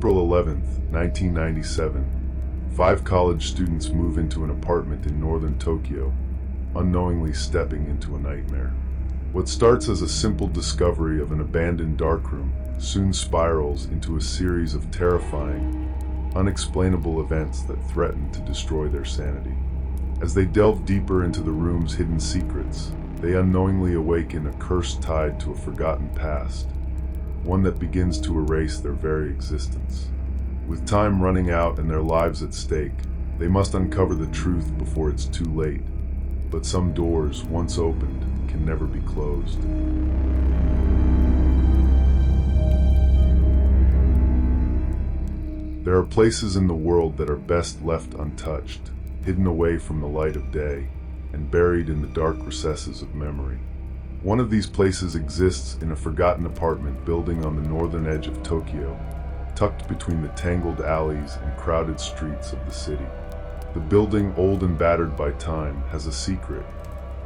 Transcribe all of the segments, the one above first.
April 11th, 1997, 5 college students move into an apartment in northern Tokyo, unknowingly stepping into a nightmare. What starts as a simple discovery of an abandoned darkroom soon spirals into a series of terrifying, unexplainable events that threaten to destroy their sanity. As they delve deeper into the room's hidden secrets, they unknowingly awaken a curse tied to a forgotten past, one that begins to erase their very existence. With time running out and their lives at stake, they must uncover the truth before it's too late. But some doors, once opened, can never be closed. There are places in the world that are best left untouched, hidden away from the light of day, and buried in the dark recesses of memory. One of these places exists in a forgotten apartment building on the northern edge of Tokyo, tucked between the tangled alleys and crowded streets of the city. The building, old and battered by time, has a secret,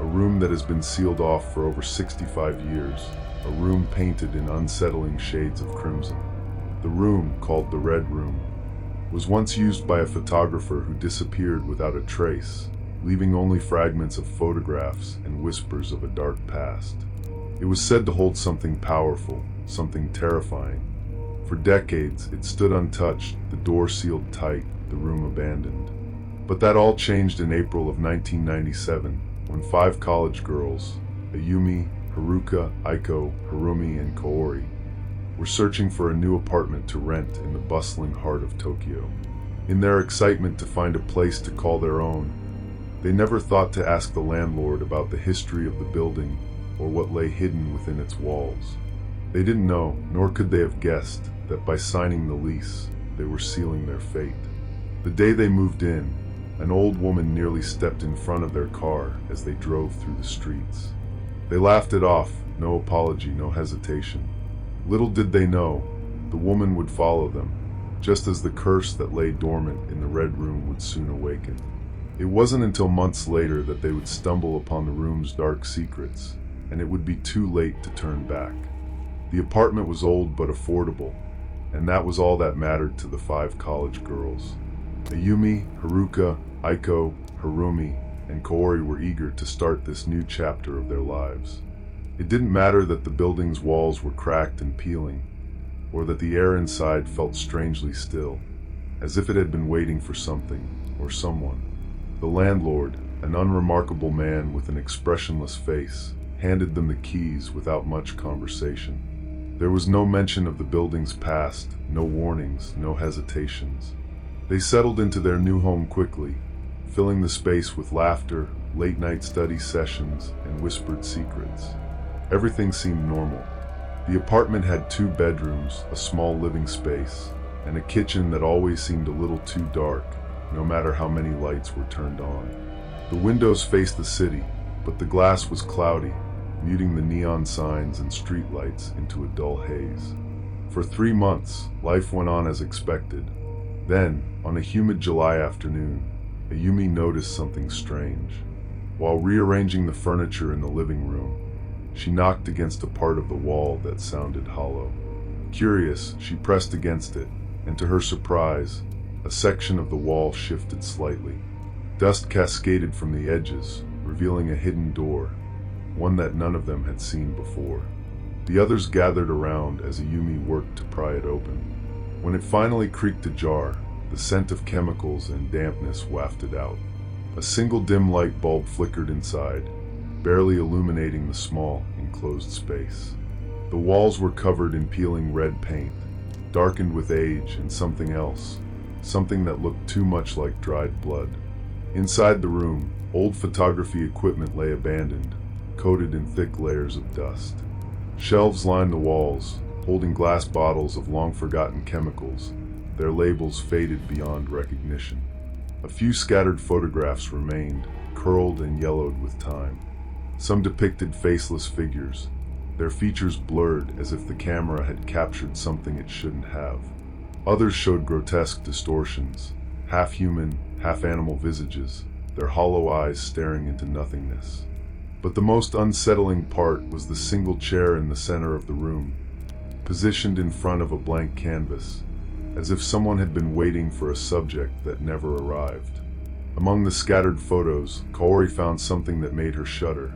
a room that has been sealed off for over 65 years, a room painted in unsettling shades of crimson. The room, called the Red Room, was once used by a photographer who disappeared without a trace, leaving only fragments of photographs and whispers of a dark past. It was said to hold something powerful, something terrifying. For decades, it stood untouched, the door sealed tight, the room abandoned. But that all changed in April of 1997, when 5 college girls, Ayumi, Haruka, Aiko, Harumi, and Kaori, were searching for a new apartment to rent in the bustling heart of Tokyo. In their excitement to find a place to call their own, they never thought to ask the landlord about the history of the building or what lay hidden within its walls. They didn't know, nor could they have guessed, that by signing the lease, they were sealing their fate. The day they moved in, an old woman nearly stepped in front of their car as they drove through the streets. They laughed it off, no apology, no hesitation. Little did they know, the woman would follow them, just as the curse that lay dormant in the Red Room would soon awaken. It wasn't until months later that they would stumble upon the room's dark secrets, and it would be too late to turn back. The apartment was old but affordable, and that was all that mattered to the 5 college girls. Ayumi, Haruka, Aiko, Harumi, and Kaori were eager to start this new chapter of their lives. It didn't matter that the building's walls were cracked and peeling, or that the air inside felt strangely still, as if it had been waiting for something or someone. The landlord, an unremarkable man with an expressionless face, handed them the keys without much conversation. There was no mention of the building's past, no warnings, no hesitations. They settled into their new home quickly, filling the space with laughter, late-night study sessions, and whispered secrets. Everything seemed normal. The apartment had 2 bedrooms, a small living space, and a kitchen that always seemed a little too dark, no matter how many lights were turned on. The windows faced the city, but the glass was cloudy, muting the neon signs and streetlights into a dull haze. For 3 months, life went on as expected. Then, on a humid July afternoon, Ayumi noticed something strange. While rearranging the furniture in the living room, she knocked against a part of the wall that sounded hollow. Curious, she pressed against it, and to her surprise, a section of the wall shifted slightly. Dust cascaded from the edges, revealing a hidden door, one that none of them had seen before. The others gathered around as Ayumi worked to pry it open. When it finally creaked ajar, the scent of chemicals and dampness wafted out. A single dim light bulb flickered inside, barely illuminating the small, enclosed space. The walls were covered in peeling red paint, darkened with age and something else, something that looked too much like dried blood. Inside the room, old photography equipment lay abandoned, coated in thick layers of dust. Shelves lined the walls, holding glass bottles of long-forgotten chemicals, their labels faded beyond recognition. A few scattered photographs remained, curled and yellowed with time. Some depicted faceless figures, their features blurred as if the camera had captured something it shouldn't have. Others showed grotesque distortions, half-human, half-animal visages, their hollow eyes staring into nothingness. But the most unsettling part was the single chair in the center of the room, positioned in front of a blank canvas. as if someone had been waiting for a subject that never arrived. Among the scattered photos, Kaori found something that made her shudder.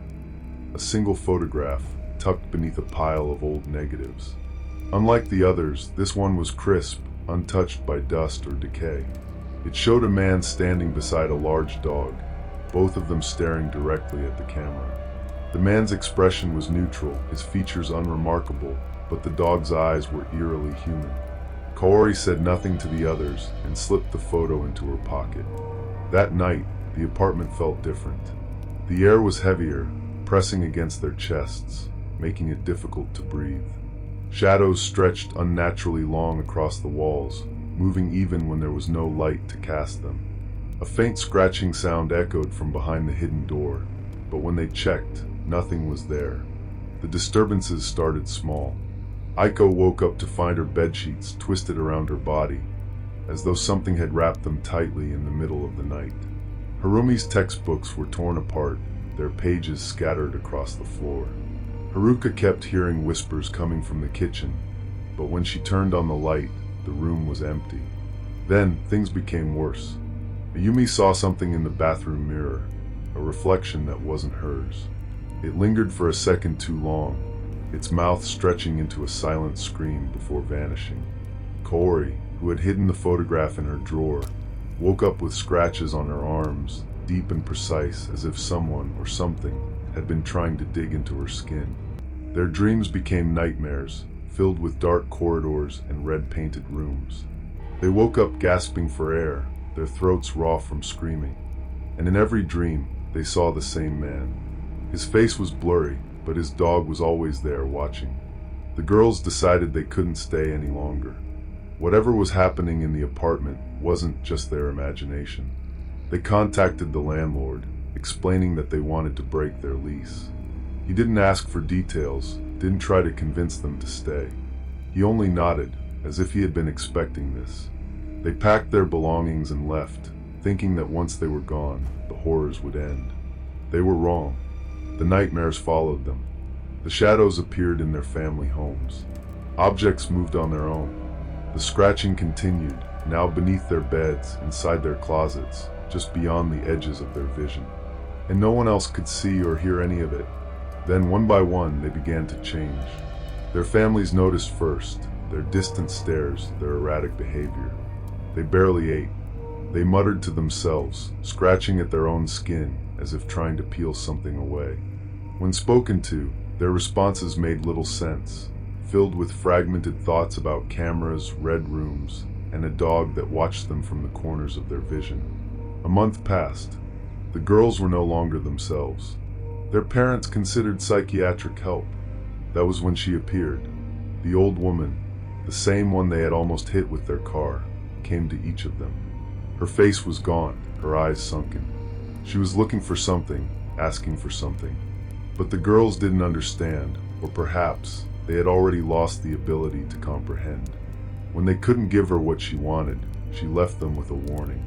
A single photograph, tucked beneath a pile of old negatives. Unlike the others, this one was crisp, untouched by dust or decay. It showed a man standing beside a large dog, both of them staring directly at the camera. The man's expression was neutral, his features unremarkable, but the dog's eyes were eerily human. Kaori said nothing to the others and slipped the photo into her pocket. That night, the apartment felt different. The air was heavier, pressing against their chests, making it difficult to breathe. Shadows stretched unnaturally long across the walls, moving even when there was no light to cast them. A faint scratching sound echoed from behind the hidden door, but when they checked, nothing was there. The disturbances started small. Aiko woke up to find her bedsheets twisted around her body, as though something had wrapped them tightly in the middle of the night. Harumi's textbooks were torn apart, their pages scattered across the floor. Haruka kept hearing whispers coming from the kitchen, but when she turned on the light, the room was empty. Then, things became worse. Ayumi saw something in the bathroom mirror, a reflection that wasn't hers. It lingered for a second too long, its mouth stretching into a silent scream before vanishing. Kaori, who had hidden the photograph in her drawer, woke up with scratches on her arms, deep and precise, as if someone or something had been trying to dig into her skin. Their dreams became nightmares, filled with dark corridors and red-painted rooms. They woke up gasping for air, their throats raw from screaming. And in every dream, they saw the same man. His face was blurry, but his dog was always there watching. The girls decided they couldn't stay any longer. Whatever was happening in the apartment wasn't just their imagination. They contacted the landlord, explaining that they wanted to break their lease. He didn't ask for details, didn't try to convince them to stay. He only nodded, as if he had been expecting this. They packed their belongings and left, thinking that once they were gone, the horrors would end. They were wrong. The nightmares followed them. The shadows appeared in their family homes. Objects moved on their own. The scratching continued, now beneath their beds, inside their closets, just beyond the edges of their vision. And no one else could see or hear any of it. Then, one by one, they began to change. Their families noticed first, their distant stares, their erratic behavior. They barely ate. They muttered to themselves, scratching at their own skin, as if trying to peel something away. When spoken to, their responses made little sense, filled with fragmented thoughts about cameras, red rooms, and a dog that watched them from the corners of their vision. A month passed. The girls were no longer themselves. Their parents considered psychiatric help. That was when she appeared. The old woman, the same one they had almost hit with their car, came to each of them. Her face was gaunt, her eyes sunken. She was looking for something, asking for something. But the girls didn't understand, or perhaps they had already lost the ability to comprehend. When they couldn't give her what she wanted, she left them with a warning.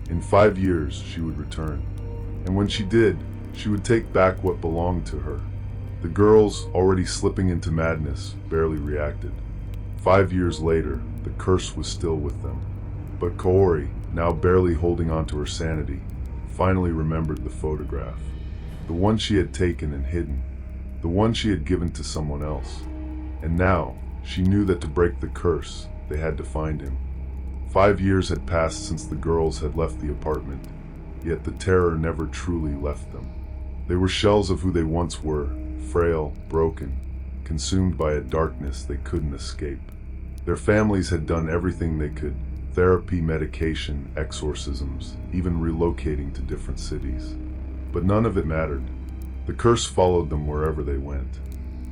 In 5 years, she would return. And when she did, she would take back what belonged to her. The girls, already slipping into madness, barely reacted. 5 years later, the curse was still with them. But Kaori, now barely holding on to her sanity, finally remembered the photograph. The one she had taken and hidden. The one she had given to someone else. And now, she knew that to break the curse, they had to find him. 5 years had passed since the girls had left the apartment, yet the terror never truly left them. They were shells of who they once were, frail, broken, consumed by a darkness they couldn't escape. Their families had done everything they could: therapy, medication, exorcisms, even relocating to different cities. But none of it mattered. The curse followed them wherever they went.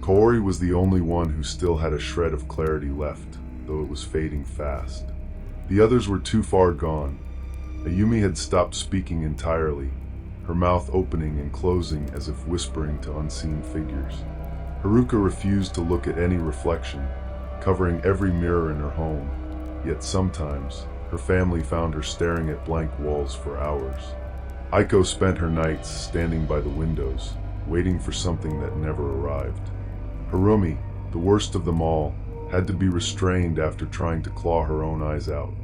Kaori was the only one who still had a shred of clarity left, though it was fading fast. The others were too far gone. Ayumi had stopped speaking entirely, her mouth opening and closing as if whispering to unseen figures. Haruka refused to look at any reflection, covering every mirror in her home, yet sometimes her family found her staring at blank walls for hours. Aiko spent her nights standing by the windows, waiting for something that never arrived. Harumi, the worst of them all, had to be restrained after trying to claw her own eyes out.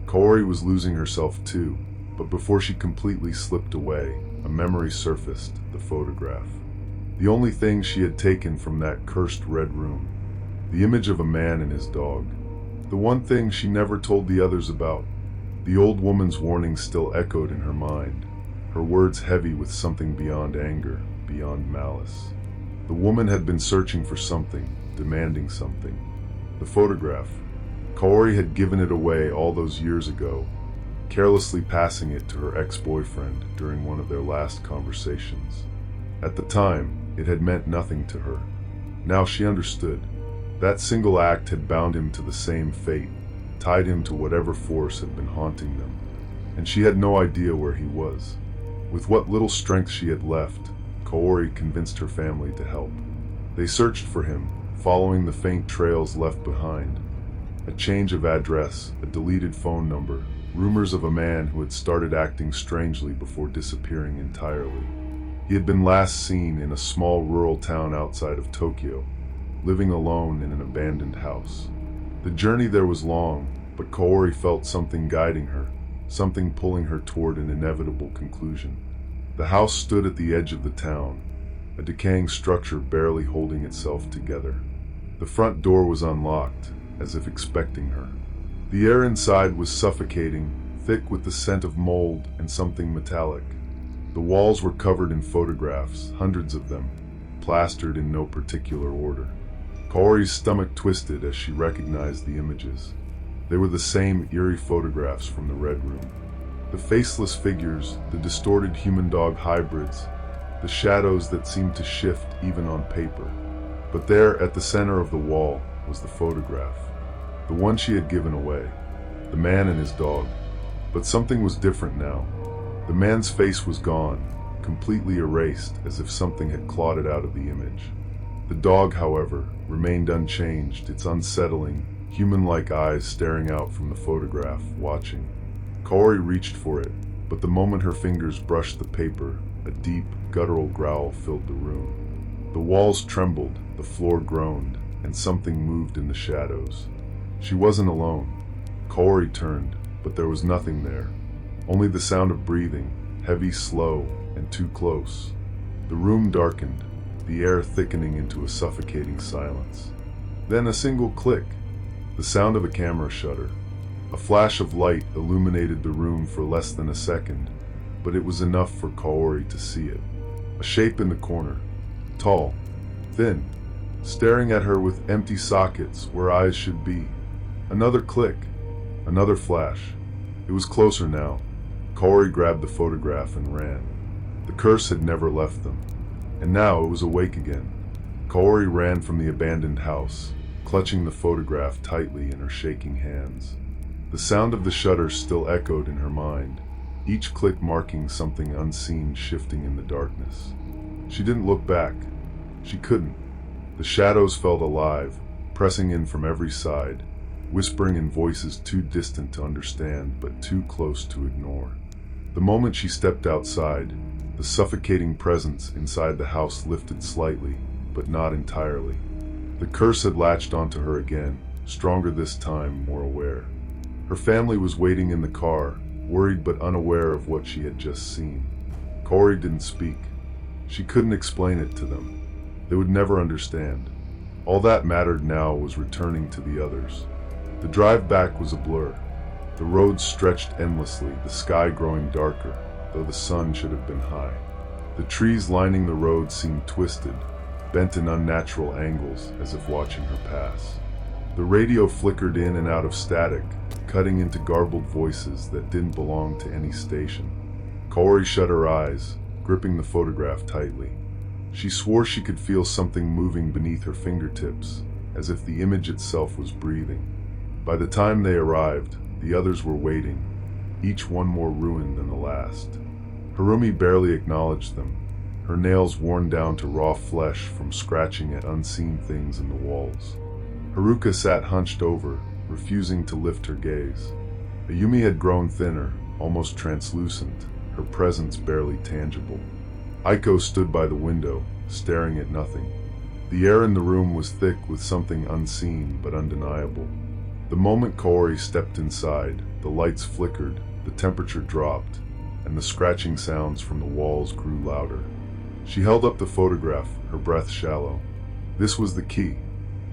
Kaori was losing herself too, but before she completely slipped away, a memory surfaced, the photograph. The only thing she had taken from that cursed red room. The image of a man and his dog. The one thing she never told the others about. The old woman's warning still echoed in her mind, her words heavy with something beyond anger, beyond malice. The woman had been searching for something, demanding something. The photograph. Kaori had given it away all those years ago, carelessly passing it to her ex-boyfriend during one of their last conversations. At the time, it had meant nothing to her. Now she understood. That single act had bound him to the same fate, tied him to whatever force had been haunting them, and she had no idea where he was. With what little strength she had left, Kaori convinced her family to help. They searched for him, following the faint trails left behind. A change of address, a deleted phone number, rumors of a man who had started acting strangely before disappearing entirely. He had been last seen in a small rural town outside of Tokyo, living alone in an abandoned house. The journey there was long, but Kaori felt something guiding her, something pulling her toward an inevitable conclusion. The house stood at the edge of the town, a decaying structure barely holding itself together. The front door was unlocked, as if expecting her. The air inside was suffocating, thick with the scent of mold and something metallic. The walls were covered in photographs, hundreds of them, plastered in no particular order. Kaori's stomach twisted as she recognized the images. They were the same eerie photographs from the Red Room. The faceless figures, the distorted human-dog hybrids, the shadows that seemed to shift even on paper. But there, at the center of the wall, was the photograph. The one she had given away. The man and his dog. But something was different now. The man's face was gone, completely erased, as if something had clawed it out of the image. The dog, however, remained unchanged, its unsettling, human-like eyes staring out from the photograph, watching. Kaori reached for it, but the moment her fingers brushed the paper, a deep, guttural growl filled the room. The walls trembled, the floor groaned, and something moved in the shadows. She wasn't alone. Kaori turned, but there was nothing there. Only the sound of breathing, heavy, slow, and too close. The room darkened, the air thickening into a suffocating silence. Then a single click, the sound of a camera shutter. A flash of light illuminated the room for less than a second, but it was enough for Kaori to see it. A shape in the corner, tall, thin, staring at her with empty sockets where eyes should be. Another click, another flash. It was closer now. Kaori grabbed the photograph and ran. The curse had never left them, and now it was awake again. Kaori ran from the abandoned house, clutching the photograph tightly in her shaking hands. The sound of the shutter still echoed in her mind, each click marking something unseen shifting in the darkness. She didn't look back. She couldn't. The shadows felt alive, pressing in from every side, whispering in voices too distant to understand but too close to ignore. The moment she stepped outside, the suffocating presence inside the house lifted slightly, but not entirely. The curse had latched onto her again, stronger this time, more aware. Her family was waiting in the car, worried but unaware of what she had just seen. Kaori didn't speak. She couldn't explain it to them. They would never understand. All that mattered now was returning to the others. The drive back was a blur. The roads stretched endlessly, the sky growing darker, though the sun should have been high. The trees lining the road seemed twisted, bent in unnatural angles as if watching her pass. The radio flickered in and out of static, cutting into garbled voices that didn't belong to any station. Kaori shut her eyes, gripping the photograph tightly. She swore she could feel something moving beneath her fingertips, as if the image itself was breathing. By the time they arrived, the others were waiting, each one more ruined than the last. Harumi barely acknowledged them, her nails worn down to raw flesh from scratching at unseen things in the walls. Haruka sat hunched over, refusing to lift her gaze. Ayumi had grown thinner, almost translucent, her presence barely tangible. Aiko stood by the window, staring at nothing. The air in the room was thick with something unseen but undeniable. The moment Kaori stepped inside, the lights flickered, the temperature dropped, and the scratching sounds from the walls grew louder. She held up the photograph, her breath shallow. This was the key,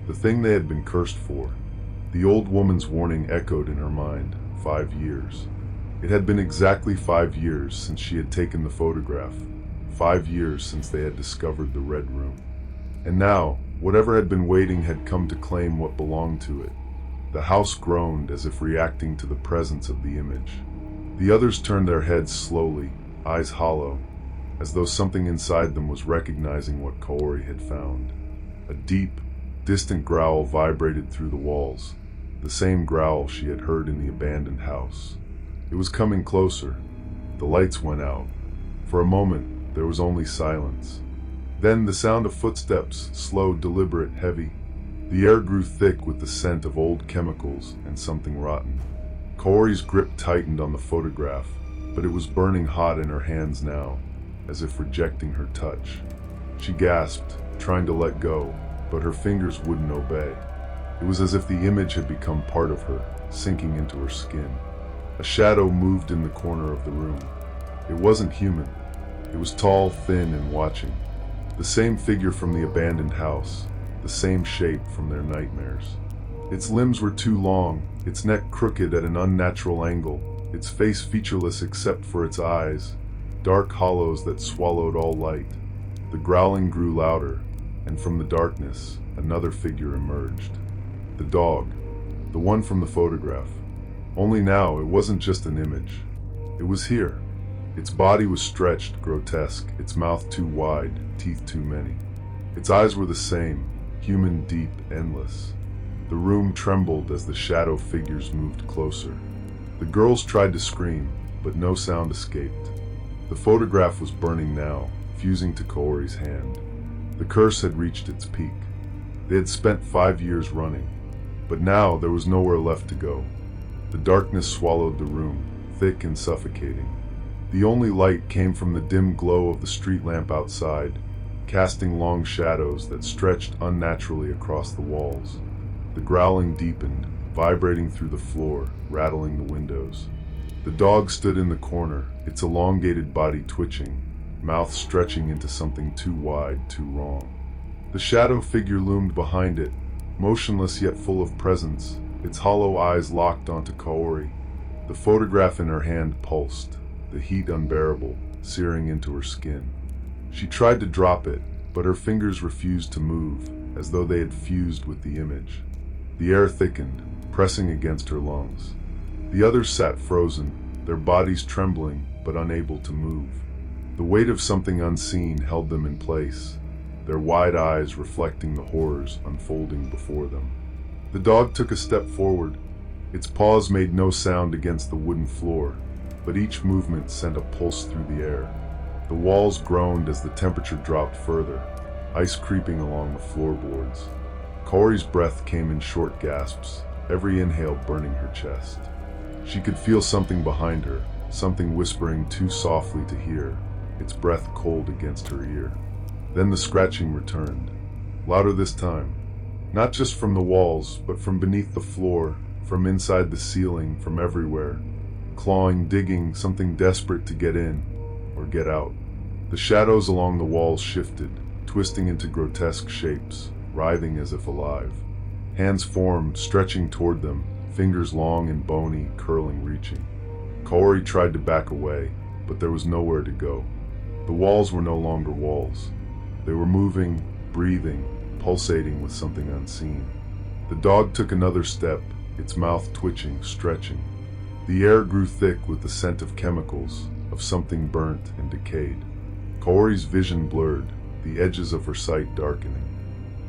the thing they had been cursed for. The old woman's warning echoed in her mind. 5 years. It had been exactly 5 years since she had taken the photograph. 5 years since they had discovered the Red Room. And now, whatever had been waiting had come to claim what belonged to it. The house groaned as if reacting to the presence of the image. The others turned their heads slowly, eyes hollow, as though something inside them was recognizing what Kaori had found. A deep, distant growl vibrated through the walls, the same growl she had heard in the abandoned house. It was coming closer. The lights went out. For a moment, there was only silence. Then the sound of footsteps, slow, deliberate, heavy. The air grew thick with the scent of old chemicals and something rotten. Kaori's grip tightened on the photograph, but it was burning hot in her hands now, as if rejecting her touch. She gasped, trying to let go, but her fingers wouldn't obey. It was as if the image had become part of her, sinking into her skin. A shadow moved in the corner of the room. It wasn't human. It was tall, thin, and watching. The same figure from the abandoned house, the same shape from their nightmares. Its limbs were too long, its neck crooked at an unnatural angle, its face featureless except for its eyes, dark hollows that swallowed all light. The growling grew louder, and from the darkness, another figure emerged. The dog, the one from the photograph. Only now, it wasn't just an image. It was here. Its body was stretched, grotesque, its mouth too wide, teeth too many. Its eyes were the same, human, deep, endless. The room trembled as the shadow figures moved closer. The girls tried to scream, but no sound escaped. The photograph was burning now, fusing to Kaori's hand. The curse had reached its peak. They had spent 5 years running, but now there was nowhere left to go. The darkness swallowed the room, thick and suffocating. The only light came from the dim glow of the street lamp outside, casting long shadows that stretched unnaturally across the walls. The growling deepened, vibrating through the floor, rattling the windows. The dog stood in the corner, its elongated body twitching, mouth stretching into something too wide, too wrong. The shadow figure loomed behind it, motionless yet full of presence, its hollow eyes locked onto Kaori. The photograph in her hand pulsed, the heat unbearable, searing into her skin. She tried to drop it, but her fingers refused to move, as though they had fused with the image. The air thickened, pressing against her lungs. The others sat frozen, their bodies trembling but unable to move. The weight of something unseen held them in place, their wide eyes reflecting the horrors unfolding before them. The dog took a step forward. Its paws made no sound against the wooden floor, but each movement sent a pulse through the air. The walls groaned as the temperature dropped further, ice creeping along the floorboards. Kaori's breath came in short gasps, every inhale burning her chest. She could feel something behind her, something whispering too softly to hear, its breath cold against her ear. Then the scratching returned, louder this time, not just from the walls, but from beneath the floor, from inside the ceiling, from everywhere. Clawing, digging, something desperate to get in, or get out. The shadows along the walls shifted, twisting into grotesque shapes, writhing as if alive. Hands formed, stretching toward them, fingers long and bony, curling, reaching. Kaori tried to back away, but there was nowhere to go. The walls were no longer walls. They were moving, breathing, pulsating with something unseen. The dog took another step, its mouth twitching, stretching. The air grew thick with the scent of chemicals, of something burnt and decayed. Kaori's vision blurred, the edges of her sight darkening.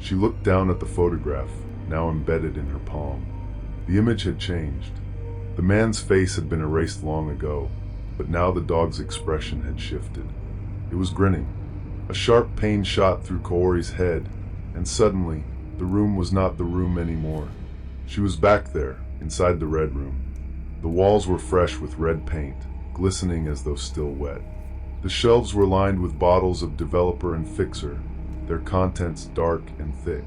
She looked down at the photograph, now embedded in her palm. The image had changed. The man's face had been erased long ago, but now the dog's expression had shifted. It was grinning. A sharp pain shot through Kaori's head, and suddenly, the room was not the room anymore. She was back there, inside the Red Room. The walls were fresh with red paint, glistening as though still wet. The shelves were lined with bottles of developer and fixer, their contents dark and thick.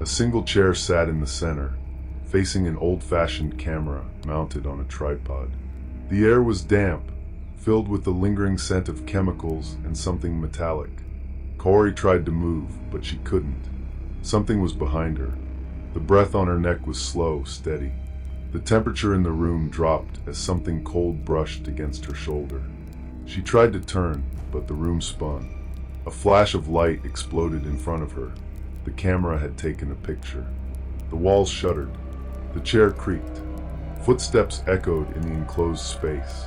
A single chair sat in the center, facing an old-fashioned camera mounted on a tripod. The air was damp, filled with the lingering scent of chemicals and something metallic. Corey tried to move, but she couldn't. Something was behind her. The breath on her neck was slow, steady. The temperature in the room dropped as something cold brushed against her shoulder. She tried to turn, but the room spun. A flash of light exploded in front of her. The camera had taken a picture. The walls shuddered. The chair creaked. Footsteps echoed in the enclosed space.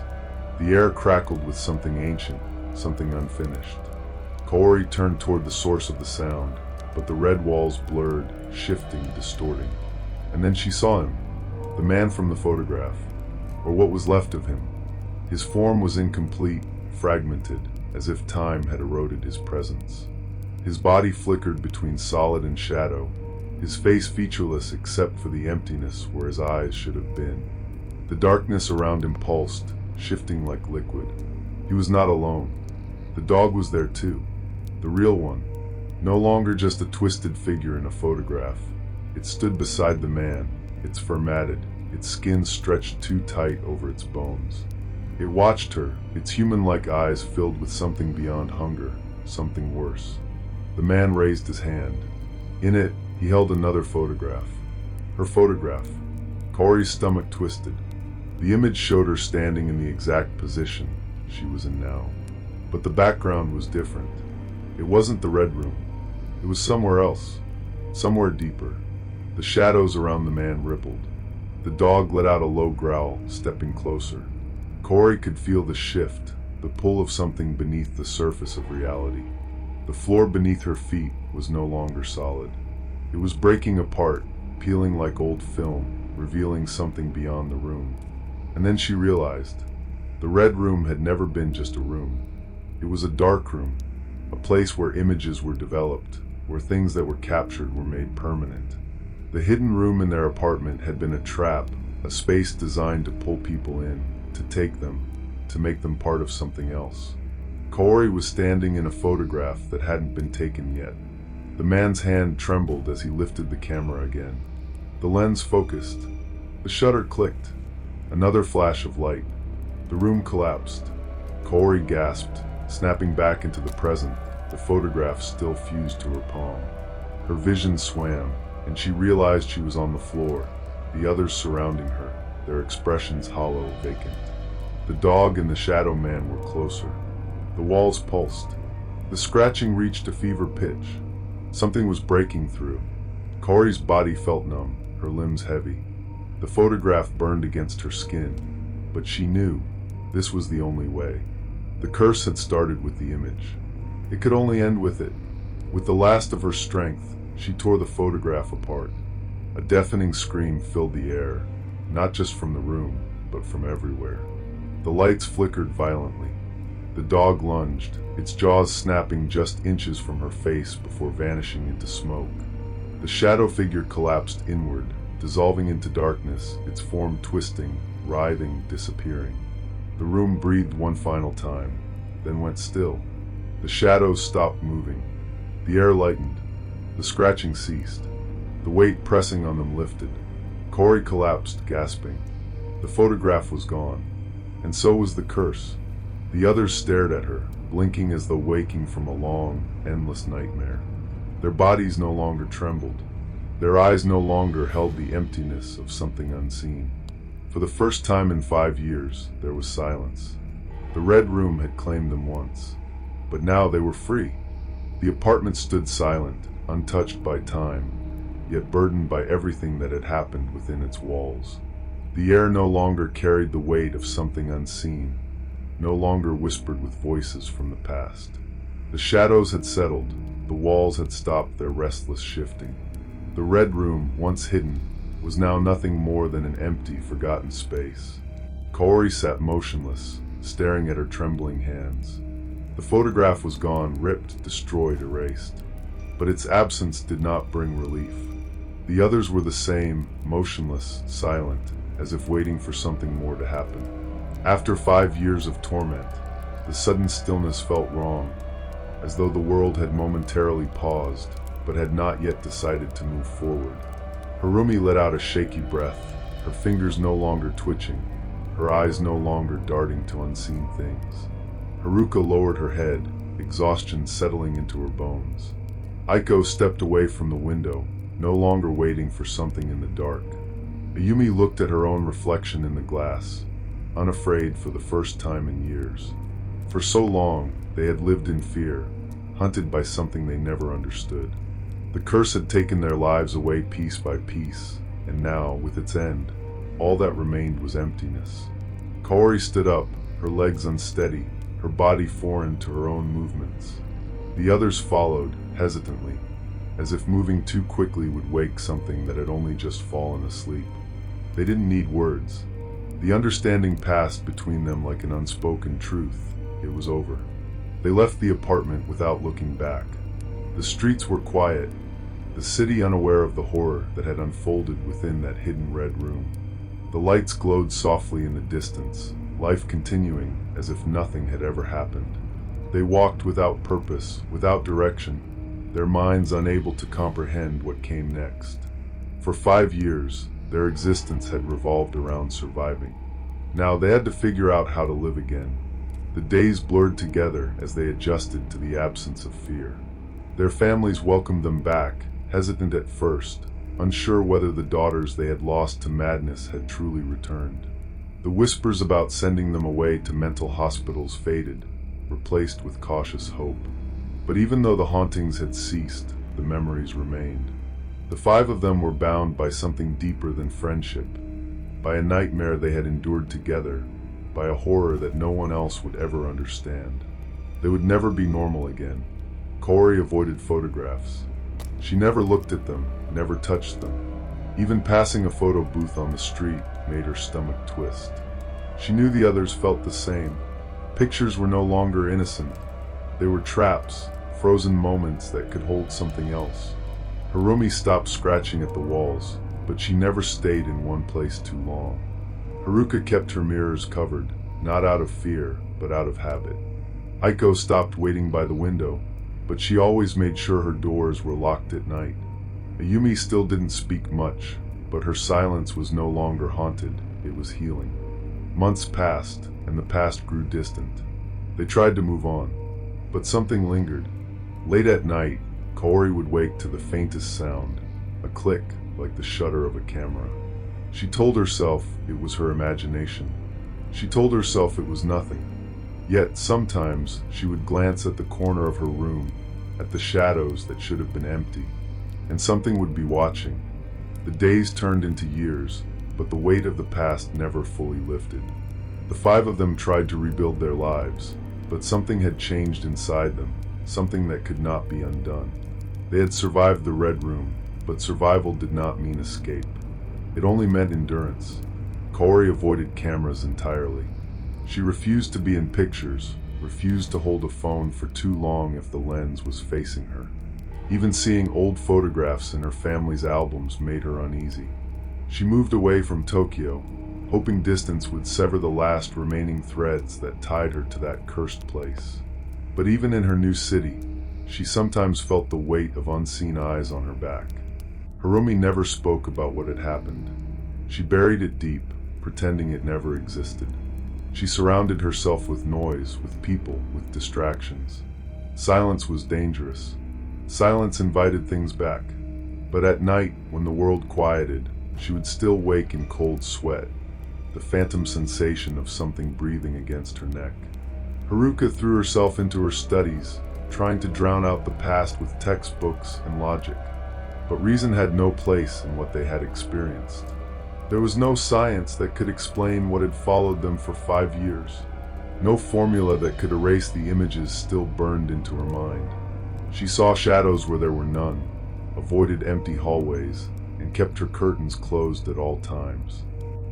The air crackled with something ancient, something unfinished. Corey turned toward the source of the sound, but the red walls blurred, shifting, distorting. And then she saw him, the man from the photograph, or what was left of him. His form was incomplete, fragmented, as if time had eroded his presence. His body flickered between solid and shadow, his face featureless except for the emptiness where his eyes should have been. The darkness around him pulsed, shifting like liquid. He was not alone. The dog was there too, the real one, no longer just a twisted figure in a photograph. It stood beside the man, its fur matted, its skin stretched too tight over its bones. It watched her, its human-like eyes filled with something beyond hunger, something worse. The man raised his hand. In it, he held another photograph. Her photograph. Corey's stomach twisted. The image showed her standing in the exact position she was in now. But the background was different. It wasn't the red room. It was somewhere else, somewhere deeper. The shadows around the man rippled. The dog let out a low growl, stepping closer. Corey could feel the shift, the pull of something beneath the surface of reality. The floor beneath her feet was no longer solid. It was breaking apart, peeling like old film, revealing something beyond the room. And then she realized, the red room had never been just a room. It was a dark room, a place where images were developed, where things that were captured were made permanent. The hidden room in their apartment had been a trap, a space designed to pull people in, to take them, to make them part of something else. Corey was standing in a photograph that hadn't been taken yet. The man's hand trembled as he lifted the camera again. The lens focused. The shutter clicked. Another flash of light. The room collapsed. Corey gasped, snapping back into the present, the photograph still fused to her palm. Her vision swam, and she realized she was on the floor, the others surrounding her, their expressions hollow, vacant. The dog and the shadow man were closer. The walls pulsed. The scratching reached a fever pitch. Something was breaking through. Corey's body felt numb, her limbs heavy. The photograph burned against her skin, but she knew this was the only way. The curse had started with the image. It could only end with it. With the last of her strength, she tore the photograph apart. A deafening scream filled the air, not just from the room, but from everywhere. The lights flickered violently. The dog lunged, its jaws snapping just inches from her face before vanishing into smoke. The shadow figure collapsed inward, dissolving into darkness, its form twisting, writhing, disappearing. The room breathed one final time, then went still. The shadows stopped moving. The air lightened. The scratching ceased. The weight pressing on them lifted. Corey collapsed, gasping. The photograph was gone, and so was the curse. The others stared at her, blinking as though waking from a long, endless nightmare. Their bodies no longer trembled. Their eyes no longer held the emptiness of something unseen. For the first time in 5 years, there was silence. The red room had claimed them once, but now they were free. The apartment stood silent, untouched by time, yet burdened by everything that had happened within its walls. The air no longer carried the weight of something unseen, no longer whispered with voices from the past. The shadows had settled, the walls had stopped their restless shifting. The red room, once hidden, was now nothing more than an empty, forgotten space. Corey sat motionless, staring at her trembling hands. The photograph was gone, ripped, destroyed, erased. But its absence did not bring relief. The others were the same, motionless, silent, as if waiting for something more to happen. After 5 years of torment, the sudden stillness felt wrong. as though the world had momentarily paused, but had not yet decided to move forward. Harumi let out a shaky breath, her fingers no longer twitching, her eyes no longer darting to unseen things. Haruka lowered her head, exhaustion settling into her bones. Aiko stepped away from the window, no longer waiting for something in the dark. Ayumi looked at her own reflection in the glass, unafraid for the first time in years. For so long, they had lived in fear, hunted by something they never understood. The curse had taken their lives away piece by piece, and now, with its end, all that remained was emptiness. Kaori stood up, her legs unsteady, her body foreign to her own movements. The others followed, hesitantly, as if moving too quickly would wake something that had only just fallen asleep. They didn't need words. The understanding passed between them like an unspoken truth. It was over. They left the apartment without looking back. The streets were quiet, the city unaware of the horror that had unfolded within that hidden red room. The lights glowed softly in the distance, life continuing as if nothing had ever happened. They walked without purpose, without direction, their minds unable to comprehend what came next. For 5 years, their existence had revolved around surviving. Now they had to figure out how to live again. The days blurred together as they adjusted to the absence of fear. Their families welcomed them back, hesitant at first, unsure whether the daughters they had lost to madness had truly returned. The whispers about sending them away to mental hospitals faded, replaced with cautious hope. But even though the hauntings had ceased, the memories remained. The 5 of them were bound by something deeper than friendship, by a nightmare they had endured together, by a horror that no one else would ever understand. They would never be normal again. Kaori avoided photographs. She never looked at them, never touched them. Even passing a photo booth on the street made her stomach twist. She knew the others felt the same. Pictures were no longer innocent. They were traps, frozen moments that could hold something else. Harumi stopped scratching at the walls, but she never stayed in one place too long. Haruka kept her mirrors covered, not out of fear, but out of habit. Aiko stopped waiting by the window, but she always made sure her doors were locked at night. Ayumi still didn't speak much, but her silence was no longer haunted, it was healing. Months passed, and the past grew distant. They tried to move on, but something lingered. Late at night, Kaori would wake to the faintest sound, a click like the shutter of a camera. She told herself it was her imagination. She told herself it was nothing. Yet sometimes she would glance at the corner of her room, at the shadows that should have been empty, and something would be watching. The days turned into years, but the weight of the past never fully lifted. The 5 of them tried to rebuild their lives, but something had changed inside them, something that could not be undone. They had survived the Red Room, but survival did not mean escape. It only meant endurance. Kaori avoided cameras entirely. She refused to be in pictures, refused to hold a phone for too long if the lens was facing her. Even seeing old photographs in her family's albums made her uneasy. She moved away from Tokyo, hoping distance would sever the last remaining threads that tied her to that cursed place. But even in her new city, she sometimes felt the weight of unseen eyes on her back. Harumi never spoke about what had happened. She buried it deep, pretending it never existed. She surrounded herself with noise, with people, with distractions. Silence was dangerous. Silence invited things back. But at night, when the world quieted, she would still wake in cold sweat, the phantom sensation of something breathing against her neck. Haruka threw herself into her studies, trying to drown out the past with textbooks and logic. But reason had no place in what they had experienced. There was no science that could explain what had followed them for 5 years. No formula that could erase the images still burned into her mind. She saw shadows where there were none, avoided empty hallways, and kept her curtains closed at all times.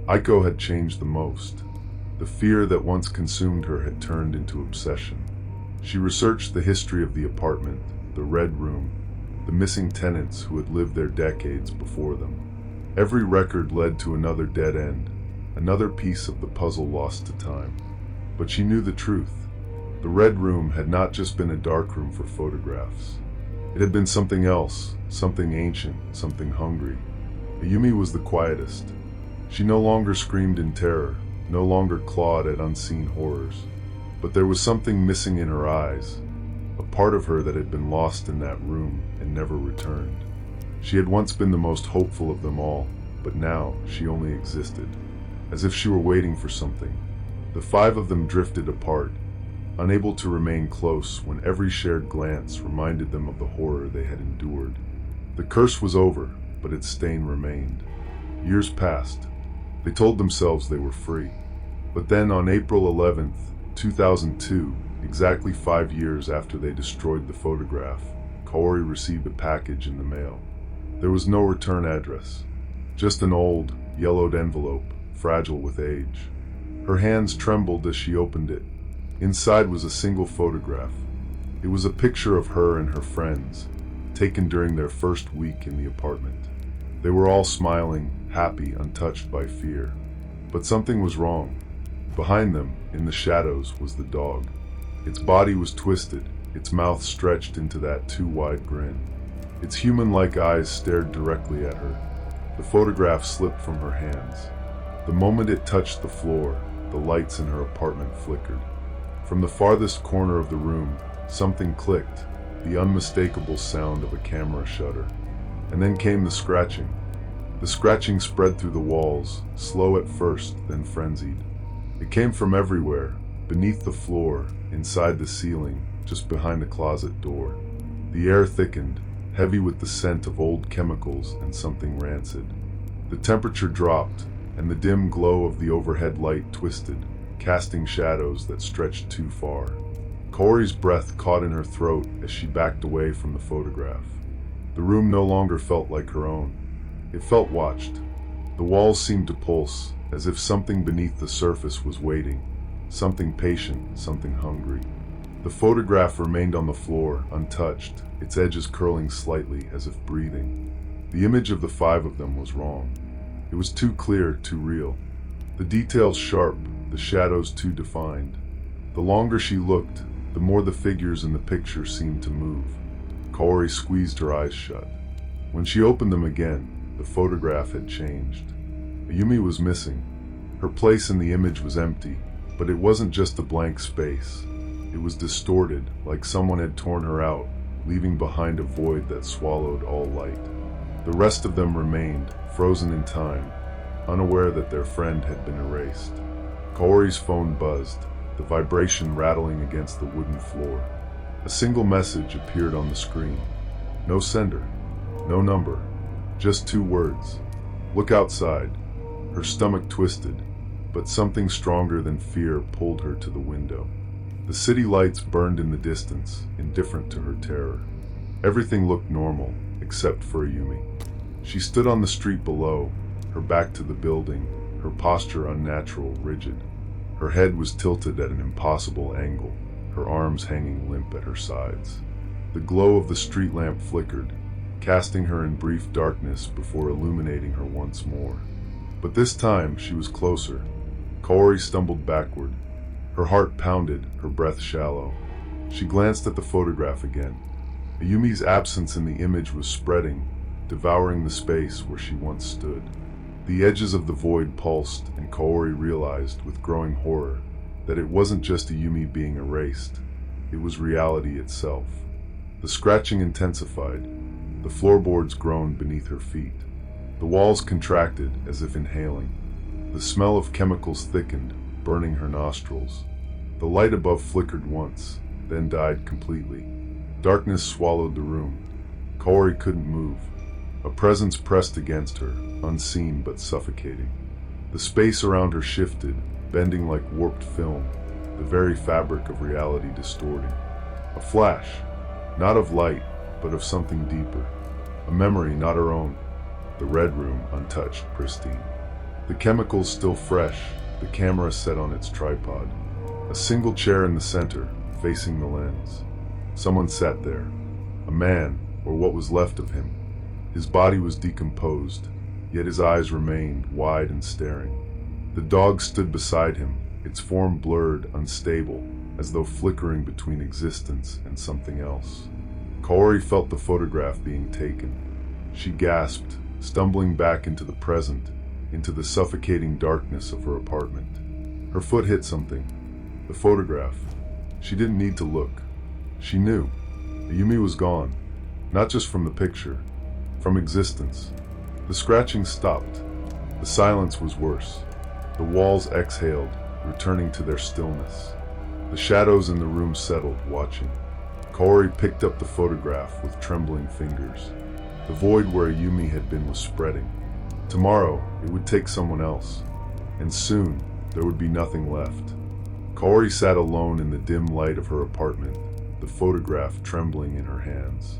Aiko had changed the most. The fear that once consumed her had turned into obsession. She researched the history of the apartment, the Red Room, the missing tenants who had lived there decades before them. Every record led to another dead end, another piece of the puzzle lost to time. But she knew the truth. The red room had not just been a dark room for photographs. It had been something else, something ancient, something hungry. Ayumi was the quietest. She no longer screamed in terror, no longer clawed at unseen horrors. But there was something missing in her eyes, a part of her that had been lost in that room and never returned. She had once been the most hopeful of them all, but now she only existed, as if she were waiting for something. The five of them drifted apart, unable to remain close when every shared glance reminded them of the horror they had endured. The curse was over, but its stain remained. Years passed. They told themselves they were free. But then on April 11th, 2002, exactly 5 years after they destroyed the photograph, Kaori received a package in the mail. There was no return address, just an old, yellowed envelope, fragile with age. Her hands trembled as she opened it. Inside was a single photograph. It was a picture of her and her friends, taken during their first week in the apartment. They were all smiling, happy, untouched by fear. But something was wrong. Behind them, in the shadows, was the dog. Its body was twisted, its mouth stretched into that too-wide grin. Its human-like eyes stared directly at her. The photograph slipped from her hands. The moment it touched the floor, the lights in her apartment flickered. From the farthest corner of the room, something clicked, the unmistakable sound of a camera shutter. And then came the scratching. The scratching spread through the walls, slow at first, then frenzied. It came from everywhere, beneath the floor, inside the ceiling, just behind the closet door. The air thickened, heavy with the scent of old chemicals and something rancid. The temperature dropped, and the dim glow of the overhead light twisted, casting shadows that stretched too far. Kaori's breath caught in her throat as she backed away from the photograph. The room no longer felt like her own. It felt watched. The walls seemed to pulse, as if something beneath the surface was waiting, something patient, something hungry. The photograph remained on the floor, untouched, its edges curling slightly as if breathing. The image of the five of them was wrong. It was too clear, too real. The details sharp, the shadows too defined. The longer she looked, the more the figures in the picture seemed to move. Kaori squeezed her eyes shut. When she opened them again, the photograph had changed. Ayumi was missing. Her place in the image was empty, but it wasn't just a blank space. It was distorted, like someone had torn her out, leaving behind a void that swallowed all light. The rest of them remained, frozen in time, unaware that their friend had been erased. Kaori's phone buzzed, the vibration rattling against the wooden floor. A single message appeared on the screen. No sender, no number, just 2 words. Look outside. Her stomach twisted, but something stronger than fear pulled her to the window. The city lights burned in the distance, indifferent to her terror. Everything looked normal, except for Ayumi. She stood on the street below, her back to the building, her posture unnatural, rigid. Her head was tilted at an impossible angle, her arms hanging limp at her sides. The glow of the street lamp flickered, casting her in brief darkness before illuminating her once more. But this time she was closer. Kaori stumbled backward. Her heart pounded, her breath shallow. She glanced at the photograph again. Ayumi's absence in the image was spreading, devouring the space where she once stood. The edges of the void pulsed, and Kaori realized, with growing horror, that it wasn't just Ayumi being erased. It was reality itself. The scratching intensified. The floorboards groaned beneath her feet. The walls contracted, as if inhaling. The smell of chemicals thickened, burning her nostrils. The light above flickered once, then died completely. Darkness swallowed the room. Kaori couldn't move. A presence pressed against her, unseen but suffocating. The space around her shifted, bending like warped film, the very fabric of reality distorting. A flash, not of light, but of something deeper. A memory not her own. The red room untouched, pristine. The chemicals still fresh, the camera set on its tripod. A single chair in the center, facing the lens. Someone sat there. A man, or what was left of him. His body was decomposed, yet his eyes remained wide and staring. The dog stood beside him, its form blurred, unstable, as though flickering between existence and something else. Kaori felt the photograph being taken. She gasped, stumbling back into the present, into the suffocating darkness of her apartment. Her foot hit something. The photograph. She didn't need to look. She knew. Ayumi was gone. Not just from the picture, from existence. The scratching stopped. The silence was worse. The walls exhaled, returning to their stillness. The shadows in the room settled, watching. Kaori picked up the photograph with trembling fingers. The void where Ayumi had been was spreading. Tomorrow, it would take someone else. And soon, there would be nothing left. Kaori sat alone in the dim light of her apartment, the photograph trembling in her hands.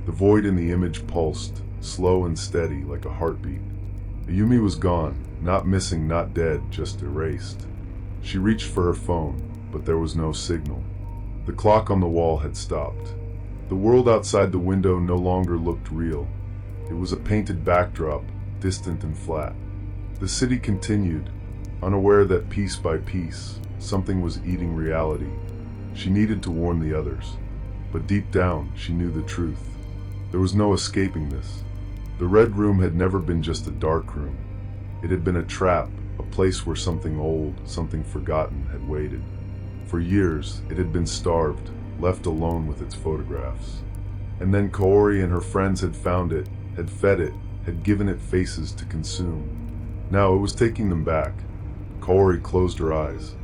The void in the image pulsed, slow and steady like a heartbeat. Ayumi was gone, not missing, not dead, just erased. She reached for her phone, but there was no signal. The clock on the wall had stopped. The world outside the window no longer looked real. It was a painted backdrop, distant and flat. The city continued, unaware that piece by piece, something was eating reality. She needed to warn the others, but deep down, she knew the truth. There was no escaping this. The Red Room had never been just a dark room. It had been a trap, a place where something old, something forgotten had waited. For years, it had been starved, left alone with its photographs. And then Kaori and her friends had found it, had fed it, had given it faces to consume. Now it was taking them back. Kaori closed her eyes.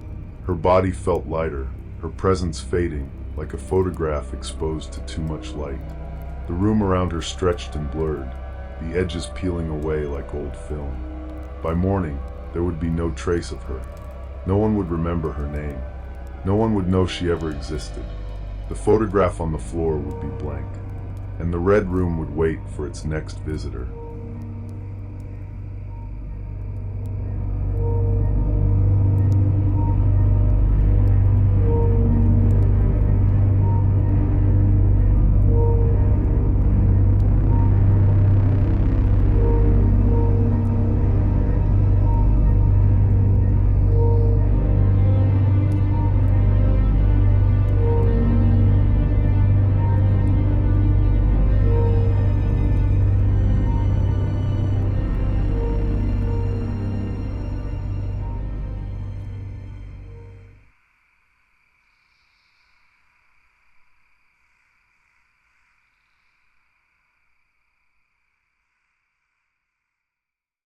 Her body felt lighter, her presence fading, like a photograph exposed to too much light. The room around her stretched and blurred, the edges peeling away like old film. By morning, there would be no trace of her. No one would remember her name. No one would know she ever existed. The photograph on the floor would be blank, and the Red Room would wait for its next visitor.